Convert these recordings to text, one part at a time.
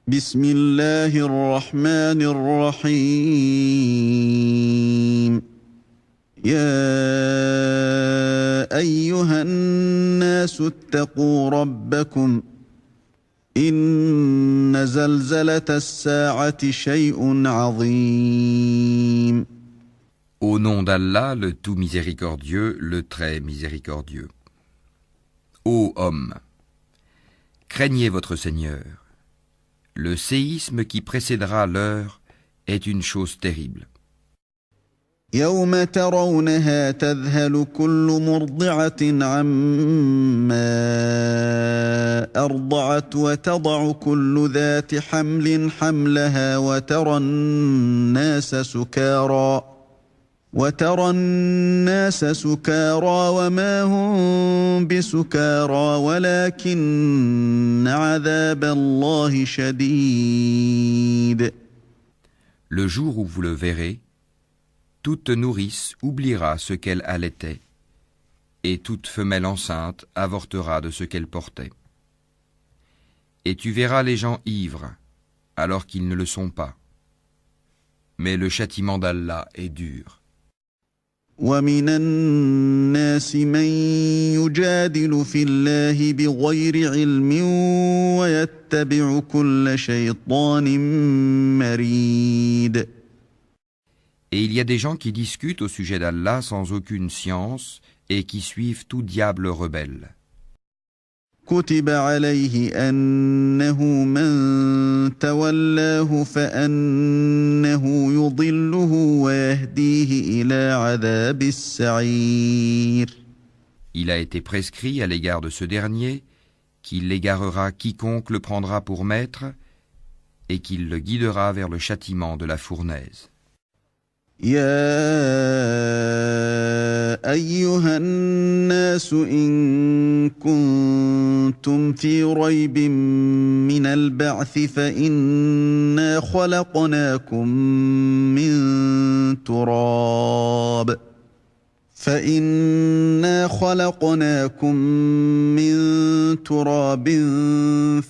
بسم الله الرحمن الرحيم يا أيها الناس اتقوا ربكم إن زلزلة الساعة شيء عظيم. Au nom d'Allah, le tout miséricordieux, le très miséricordieux. Ô hommes, craignez votre Seigneur. Le séisme qui précédera l'heure est une chose terrible. يوم ترونها تذهل كل مرضعة عما أرضعت وتضع كل ذات حمل حملها وترى الناس سكارى وما هم بسكارى ولكن عذاب الله شديد. Le jour où vous le verrez, toute nourrice oubliera ce qu'elle allaitait, et toute femelle enceinte avortera de ce qu'elle portait. Et tu verras les gens ivres, alors qu'ils ne le sont pas. Mais le châtiment d'Allah est dur. ومن الناس من يجادل في الله بغير علم ويتبع كل شيطان مريد. Et il y a des gens qui discutent au sujet d'Allah sans aucune science et qui suivent tout diable rebelle. كتب عليه أنه من تولاه فأنه يضله ويهديه إلى عذاب السعير. Il a été prescrit à l'égard de ce dernier qu'il l'égarera quiconque le prendra pour maître et qu'il le guidera vers le châtiment de la fournaise. يا أيها الناس إن كنتم في ريب من البعث فإنا خلقناكم من تراب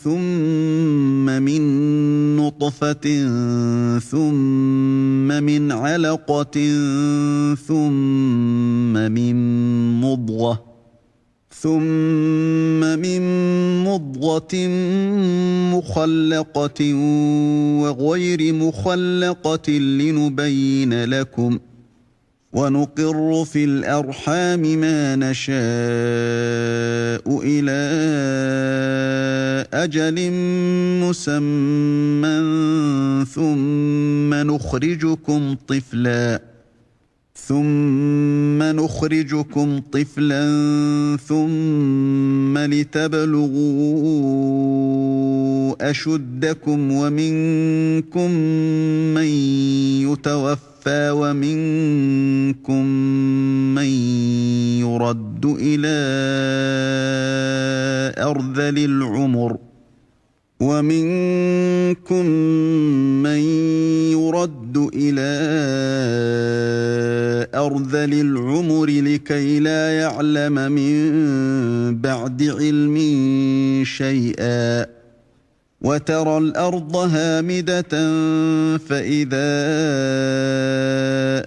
ثم من نطفة ثم من علقة ثم من مضغة مخلقة وغير مخلقة لنبين لكم ونقر في الأرحام ما نشاء إلى أجل مسمى ثم نخرجكم طفلا ثم لتبلغوا أشدكم ومنكم من يتوفى ومنكم من يرد إلى أرذل العمر لكي لا يعلم من بعد علم شيئا وترى الأرض هامدة فإذا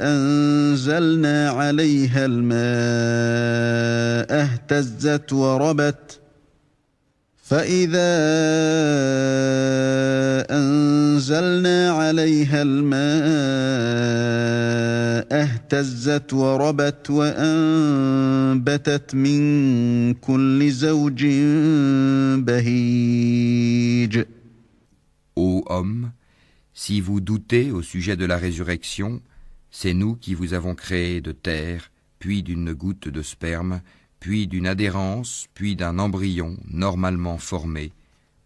أنزلنا عليها الماء اهتزت وربت وأنبتت من كل زوج بهيج. Ô hommes, si vous doutez au sujet de la résurrection, c'est nous qui vous avons créé de terre, puis d'une goutte de sperme, puis d'une adhérence, puis d'un embryon normalement formé,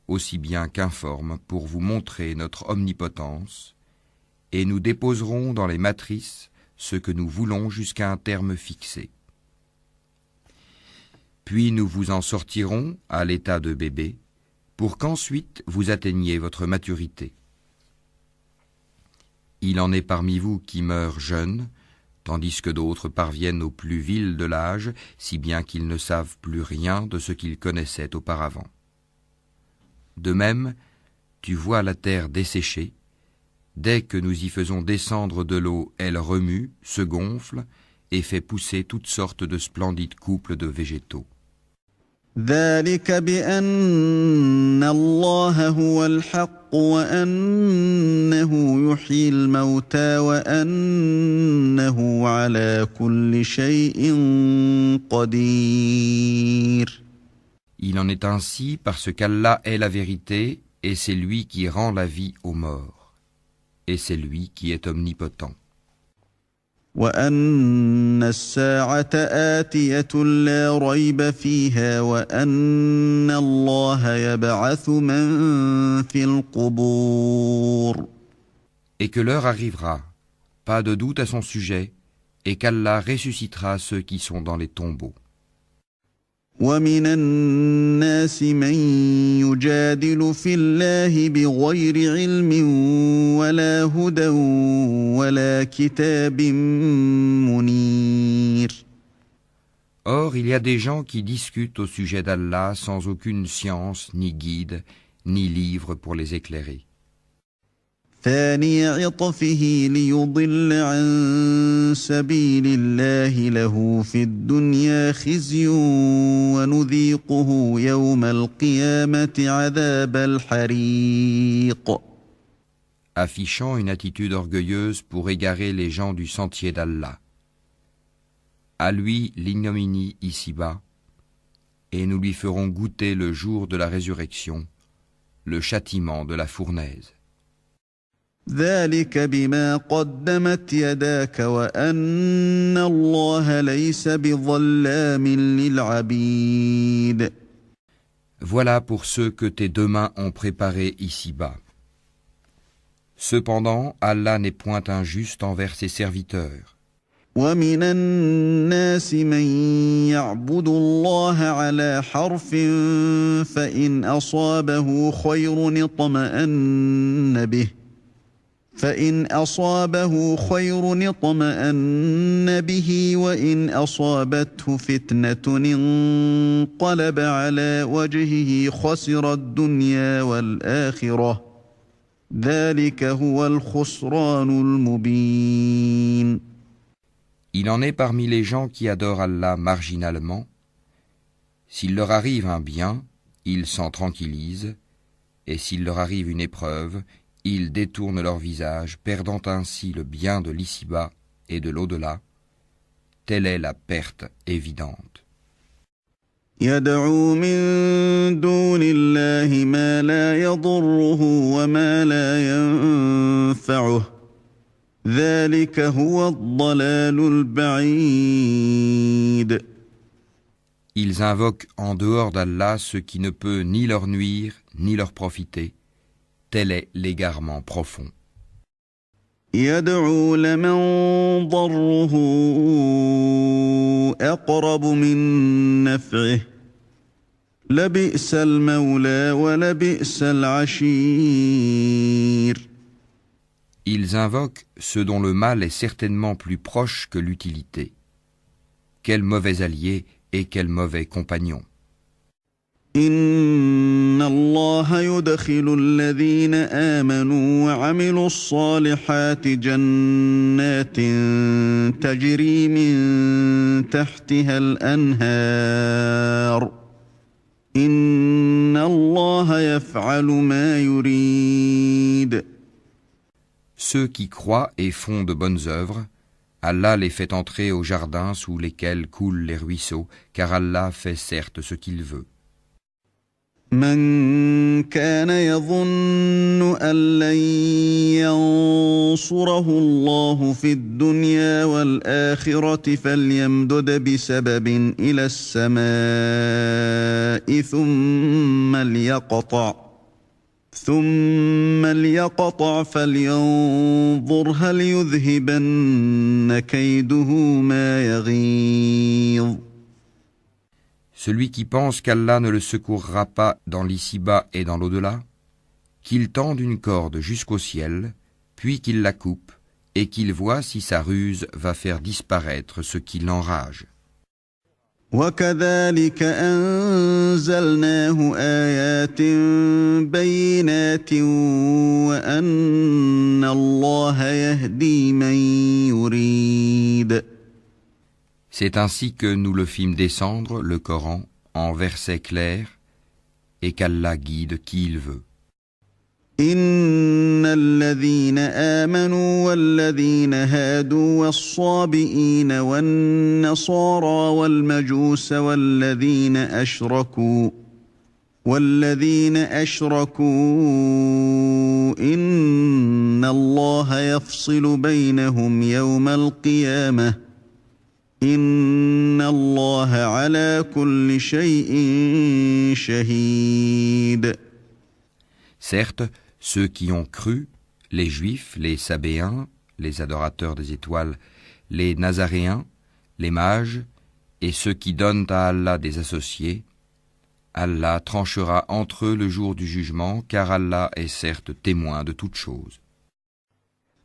aussi bien qu'informe, pour vous montrer notre omnipotence, et nous déposerons dans les matrices ce que nous voulons jusqu'à un terme fixé. Puis nous vous en sortirons à l'état de bébé, pour qu'ensuite vous atteigniez votre maturité. Il en est parmi vous qui meurent jeunes, tandis que d'autres parviennent au plus vil de l'âge, si bien qu'ils ne savent plus rien de ce qu'ils connaissaient auparavant. De même, tu vois la terre desséchée. Dès que nous y faisons descendre de l'eau, elle remue, se gonfle et fait pousser toutes sortes de splendides couples de végétaux. ذلك بأن الله هو الحق وأنه يحيي الموتى وأنه على كل شيء قدير. Il en est ainsi parce qu'Allah est la vérité et c'est lui qui rend la vie aux morts. Et c'est lui qui est omnipotent. وأن الساعة آتية لا ريب فيها وأن الله يبعث من في القبور. Et que l'heure arrivera, pas de doute à son sujet, et qu'Allah ressuscitera ceux qui sont dans les tombeaux. ومن الناس من يجادل في الله بغير علم ولا هدى ولا كتاب منير. Or, il y a des gens qui discutent au sujet d'Allah sans aucune science, ni guide, ni livre pour les éclairer. ثاني عطفه ليضل عن سبيل الله له في الدنيا خزي ونذيقه يوم القيامة عذاب الحريق. Affichant une attitude orgueilleuse pour égarer les gens du sentier d'Allah. À lui l'ignominie ici-bas, et nous lui ferons goûter le jour de la résurrection, le châtiment de la fournaise. ذلك بما قدمت يداك وأن الله ليس بظلام للعبيد. Voilà pour ceux que tes deux mains ont préparés ici-bas. Cependant, Allah n'est point injuste envers ses serviteurs. ومن الناس من يعبد الله على حرف فإن أصابه خير اطمأن به وإن أصابته فتنة انقلب على وجهه خسر الدنيا والآخرة ذلك هو الخسران المبين. Il en est parmi les gens qui adorent Allah marginalement. S'il leur arrive un bien, ils s'en tranquillisent, et s'il leur arrive une épreuve, ils détournent leur visage, perdant ainsi le bien de l'ici-bas et de l'au-delà. Telle est la perte évidente. يدعو من دون الله ما لا يضره وما لا ينفعه ذلك هو الضلال البعيد. Ils invoquent en dehors d'Allah ce qui ne peut ni leur nuire ni leur profiter. Tel est l'égarement profond. يدعو لمن ضره أقرب من نفعه لبئس المولى ولبئس العشير. Ils invoquent ce dont le mal est certainement plus proche que l'utilité. Quel mauvais allié et quel mauvais compagnon. إن الله يدخل الذين آمنوا وعملوا الصالحات جنات تجري من تحتها الأنهار إن الله يفعل ما يريد. Ceux qui croient et font de bonnes œuvres, Allah les fait entrer au jardin sous lesquels coulent les ruisseaux, car Allah fait certes ce qu'il veut. من كان يظن أن لن ينصره الله في الدنيا والآخرة فليمدد بسبب إلى السماء ثم ليقطع فلينظر هل يذهبن كيده ما يغيظ. Celui qui pense qu'Allah ne le secourra pas dans l'ici-bas et dans l'au-delà, qu'il tende une corde jusqu'au ciel, puis qu'il la coupe, et qu'il voit si sa ruse va faire disparaître ce qui l'enrage. وكذلك أنزلناه آيات بينات وأن الله يهدي من يريد. C'est ainsi que nous le fîmes descendre, le Coran, en versets clairs, et qu'Allah guide qui il veut. إن الذين آمنوا والذين هادوا والصابئين والنصارى والمجوس والذين أشركوا إن الله يفصل بينهم يوم القيامة إن الله على كل شيء شهيد. Certes, ceux qui ont cru, les Juifs, les Sabéens, les adorateurs des étoiles, les Nazaréens, les mages, et ceux qui donnent à Allah des associés, Allah tranchera entre eux le jour du jugement, car Allah est certes témoin de toutes choses.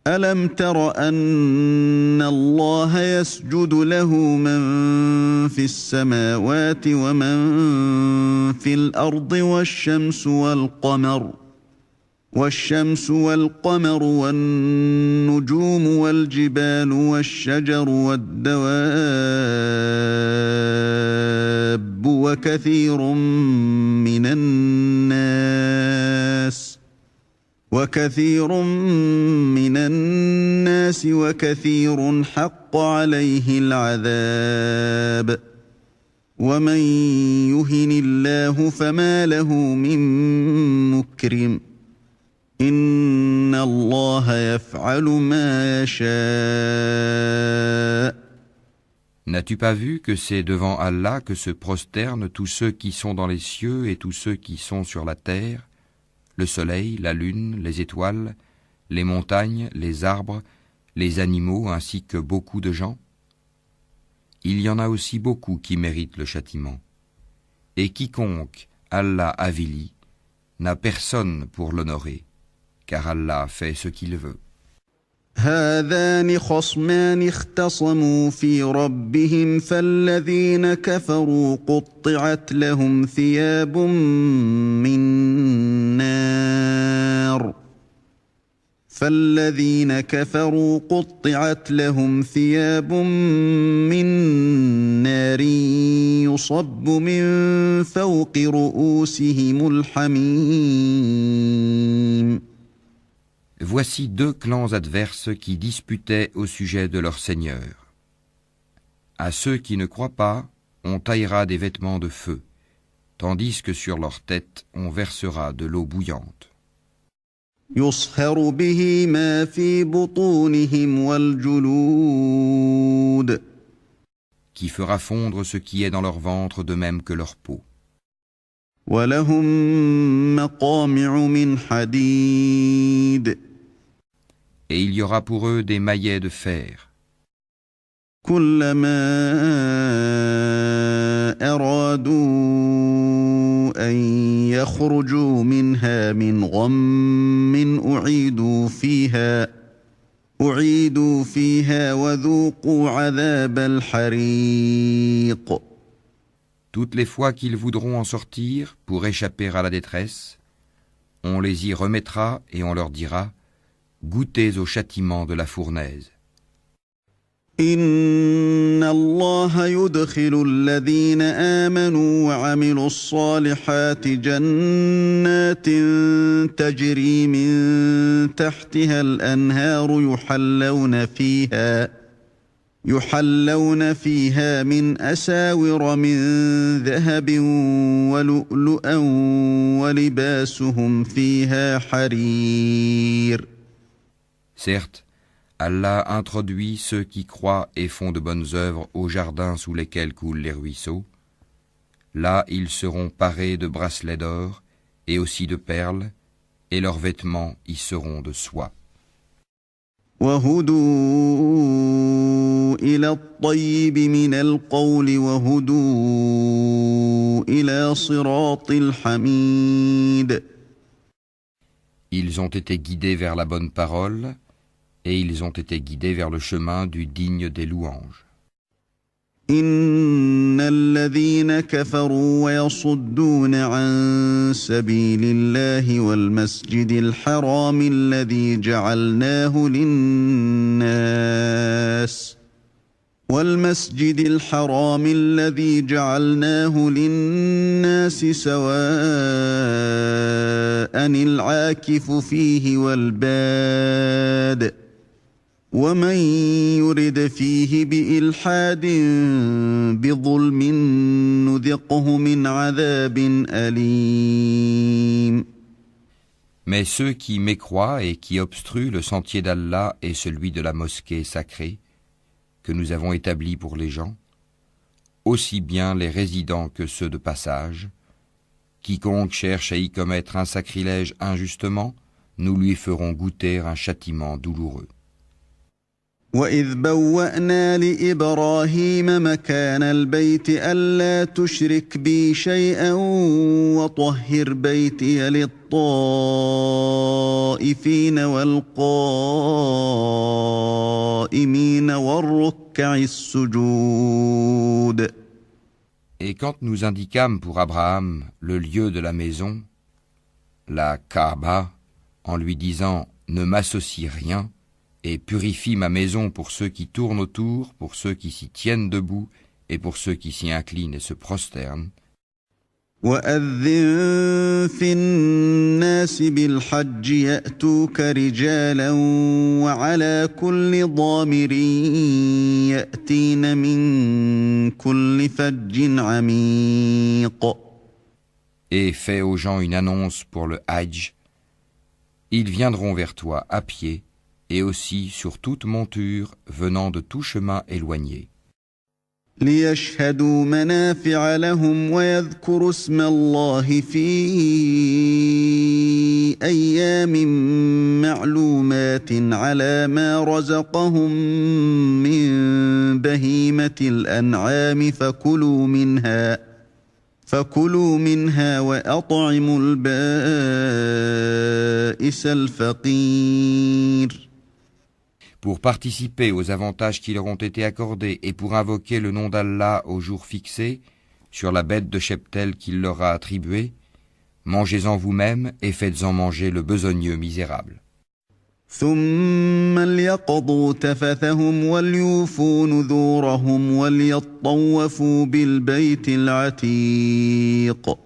ألم تر أن الله يسجد له من في السماوات ومن في الأرض والشمس والقمر والنجوم والجبال والشجر والدواب وكثير من الناس وكثير حق عليه العذاب ومن يهن الله فما له من مكرم إن الله يفعل ما يشاء. N'as-tu pas vu que c'est devant Allah que se prosternent tous ceux qui sont dans les cieux et tous ceux qui sont sur la terre, le soleil, la lune, les étoiles, les montagnes, les arbres, les animaux ainsi que beaucoup de gens? Il y en a aussi beaucoup qui méritent le châtiment. Et quiconque Allah avilit n'a personne pour l'honorer, car Allah fait ce qu'il veut. هذان خصمان اختصموا في ربهم فالذين كفروا قطعت لهم ثياب من نار يصب من فوق رؤوسهم الحميم. Voici deux clans adverses qui disputaient au sujet de leur Seigneur. À ceux qui ne croient pas, on taillera des vêtements de feu, tandis que sur leur tête on versera de l'eau bouillante. يصهر به ما في بطونهم والجلود. Qui fera fondre ce qui est dans leur ventre de même que leur peau. ولهم مقامع من حديد. Et il y aura pour eux des maillets de fer. كلما أرادوا أن يخرجوا منها من غم أعيدوا فيها وذوقوا عذاب الحريق. Toutes les fois qu'ils voudront en sortir pour échapper à la détresse, on les y remettra et on leur dira « Goûtez au châtiment de la fournaise ». إن الله يدخل الذين آمنوا وعملوا الصالحات جنات تجري من تحتها الأنهار يحلون فيها من أساور من ذهب ولؤلؤا ولباسهم فيها حرير. Certes, Allah introduit ceux qui croient et font de bonnes œuvres aux jardins sous lesquels coulent les ruisseaux. Là, ils seront parés de bracelets d'or et aussi de perles, et leurs vêtements y seront de soie. وهدوا إلى الطيب من القول وهدوا إلى صراط الحميد. Ils ont été guidés vers la bonne parole, et ils ont été guidés vers le chemin du digne des louanges. إن الذين كفروا ويصدون عن سبيل الله والمسجد الحرام الذي جعلناه للناس سواء العاكف فيه والباد ومن يرد فيه بإلحاد بظلم نذقه من عذاب أليم. Mais ceux qui mécroient et qui obstruent le sentier d'Allah et celui de la mosquée sacrée que nous avons établi pour les gens, aussi bien les résidents que ceux de passage, quiconque cherche à y commettre un sacrilège injustement, nous lui ferons goûter un châtiment douloureux. وَإِذْ بَوَّأْنَا لِإِبْرَاهِيمَ مَكَانَ الْبَيْتِ أَلَّا تُشْرِكْ بِي شَيْئًا وَطَهِّرْ بَيْتِيَ لِلطَّائِفِينَ وَالْقَائِمِينَ وَالرُّكَّعِ السُّجُودِ. Et quand nous indiquâmes pour Abraham le lieu de la maison, la Kaaba, en lui disant « Ne m'associe rien », et purifie ma maison pour ceux qui tournent autour, pour ceux qui s'y tiennent debout, et pour ceux qui s'y inclinent et se prosternent. وَأَذِّن فِي النَّاسِ بِالْحَجِّ يَأْتُوكَ رِجَالًا وَعَلَى كُلِّ ضَامِرٍ يَأْتِينَ مِنْ كُلِّ فَجٍّ عَمِيقٍ. Et fais aux gens une annonce pour le Hajj. Ils viendront vers toi à pied, et aussi sur toute monture venant de tout chemin éloigné. لِيَشْهَدُوا مَنَافِعَ لَهُمْ وَيَذْكُرُوا اسْمَ اللَّهِ فِي أَيَّامٍ مَّعْلُومَاتٍ عَلَى مَا رَزَقَهُم مِّن بَهِيمَةِ الْأَنْعَامِ فَكُلُوا مِنْهَا وَأَطْعِمُوا الْبَائِسَ الْفَقِيرَ. Pour participer aux avantages qui leur ont été accordés et pour invoquer le nom d'Allah au jour fixé, sur la bête de cheptel qu'il leur a attribuée, mangez-en vous-même et faites-en manger le besogneux misérable. ثُمَّ لْيَقْضُوا تَفَثَهُمْ وَلْيُوفُوا نُذُورَهُمْ وَلْيَطَّوَّفُوا بِالْبَيْتِ الْعَتِيقِ.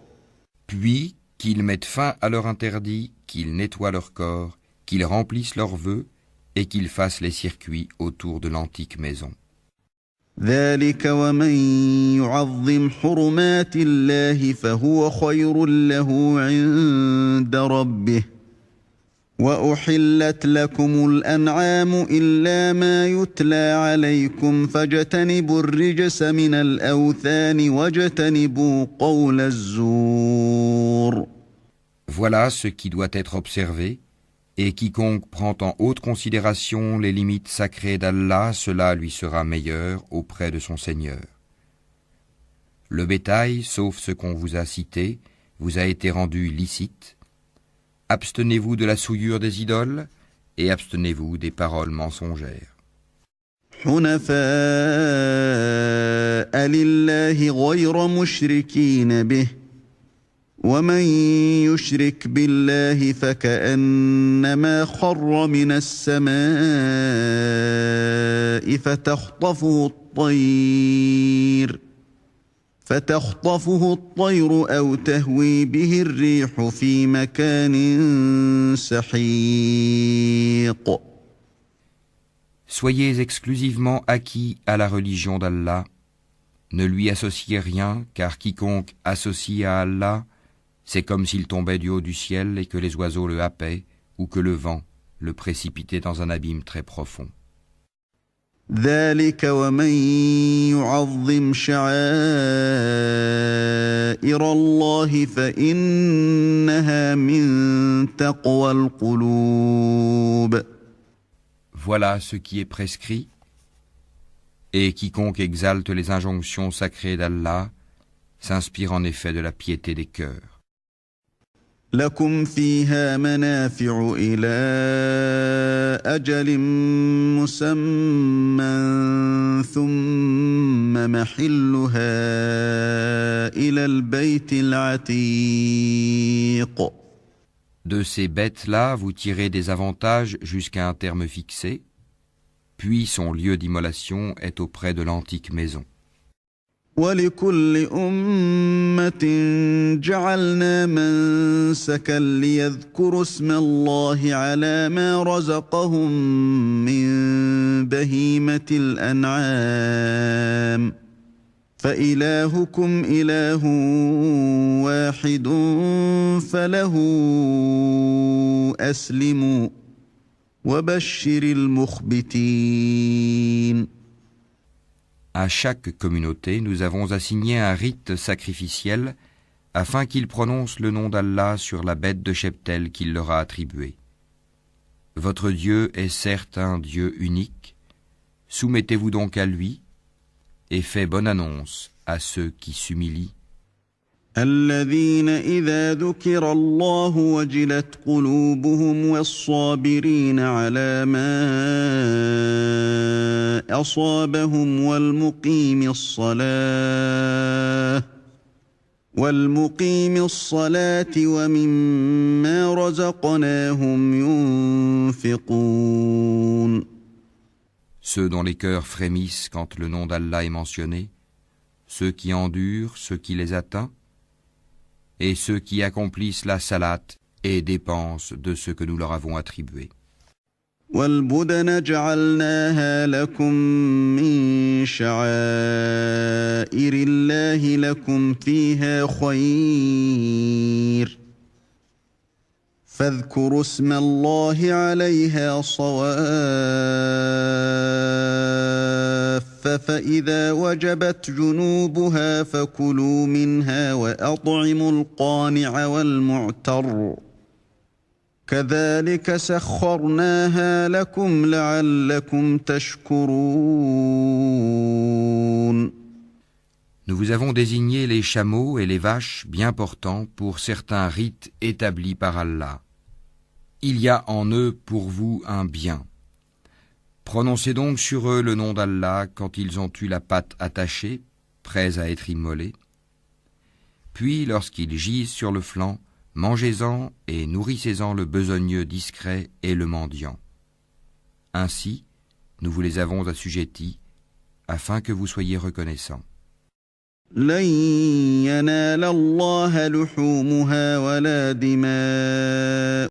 Puis qu'ils mettent fin à leur interdit, qu'ils nettoient leur corps, qu'ils remplissent leurs vœux, et qu'ils fassent les circuits autour de l'antique maison. ذَلِكَ وَمَن يُعَظِّمْ حُرُمَاتِ اللَّهِ فَهُوَ خَيْرٌ لَّهُ عِندَ رَبِّهِ وَأُحِلَّتْ لَكُمُ الْأَنْعَامُ إِلَّا مَا يُتْلَى عَلَيْكُمْ فَاجْتَنِبُوا الرِّجْسَ مِنَ الْأَوْثَانِ وَاجْتَنِبُوا قَوْلَ الزُّورِ. Voilà ce qui doit être observé, et quiconque prend en haute considération les limites sacrées d'Allah, cela lui sera meilleur auprès de son Seigneur. Le bétail, sauf ce qu'on vous a cité, vous a été rendu licite. Abstenez-vous de la souillure des idoles, et abstenez-vous des paroles mensongères. حُنَفَاءَ لِلَّهِ غَيْرَ مُشْرِكِينَ بِهِ وَمَن يُشْرِكْ بِاللَّهِ فَكَأَنَّمَا خَرَّ مِنَ السَّمَاءِ فَتَخْطَفُهُ الطَّيْرُ أَوْ تَهْوِي بِهِ الرِّيحُ فِي مَكَانٍ سَحِيقٍ. Soyez exclusivement acquis à la religion d'Allah. Ne lui associez rien, car quiconque associe à Allah, c'est comme s'il tombait du haut du ciel et que les oiseaux le happaient, ou que le vent le précipitait dans un abîme très profond. ذَلِكَ وَمَن يُعَظِّمْ شَعَائِرَ اللَّهِ فَإِنَّهَا مِن تَقْوَى الْقُلُوبِ. Voilà ce qui est prescrit, et quiconque exalte les injonctions sacrées d'Allah s'inspire en effet de la piété des cœurs. لكم فيها منافع إلى أجل مسمى ثم محلها إلى البيت العتيق. De ces bêtes-là, vous tirez des avantages jusqu'à un terme fixé, puis son lieu d'immolation est auprès de l'antique maison. ولكل أمة جعلنا منسكا ليذكروا اسم الله على ما رزقهم من بهيمة الأنعام فإلهكم إله واحد فله أسلموا وبشر المخبتين. À chaque communauté, nous avons assigné un rite sacrificiel afin qu'ils prononcent le nom d'Allah sur la bête de cheptel qu'il leur a attribuée. Votre Dieu est certes un Dieu unique, soumettez-vous donc à lui et faites bonne annonce à ceux qui s'humilient. الذين إذا ذكر الله وجلت قلوبهم والصابرين على ما أصابهم والمقيم الصلاة ومما رزقناهم ينفقون. Ceux dont les cœurs frémissent quand le nom d'Allah est mentionné, ceux qui endurent ce qui les atteint, et ceux qui accomplissent la salate et dépensent de ce que nous leur avons attribué. وَالْبُدَنَ جَعَلْنَاهَا لَكُم مِّن شَعَائِرِ اللَّهِ لَكُمْ فِيهَا خَيْرٌ فَاذْكُرُوا اسْمَ اللَّهِ عَلَيْهَا صَوَافَّ فَإِذَا وَجَبَتْ جُنُوبُهَا فَكُلُوا مِنْهَا وَأَطْعِمُوا الْقَانِعَ وَالْمُعْتَرَّ كَذَلِكَ سَخَّرْنَاهَا لَكُمْ لَعَلَّكُمْ تَشْكُرُونَ. Nous vous avons désigné les chameaux et les vaches bien portants pour certains rites établis par Allah. Il y a en eux pour vous un bien. Prononcez donc sur eux le nom d'Allah quand ils ont eu la patte attachée, prêts à être immolés. Puis, lorsqu'ils gisent sur le flanc, mangez-en et nourrissez-en le besogneux discret et le mendiant. Ainsi, nous vous les avons assujettis, afin que vous soyez reconnaissants. لن ينال الله لحومها ولا دماؤها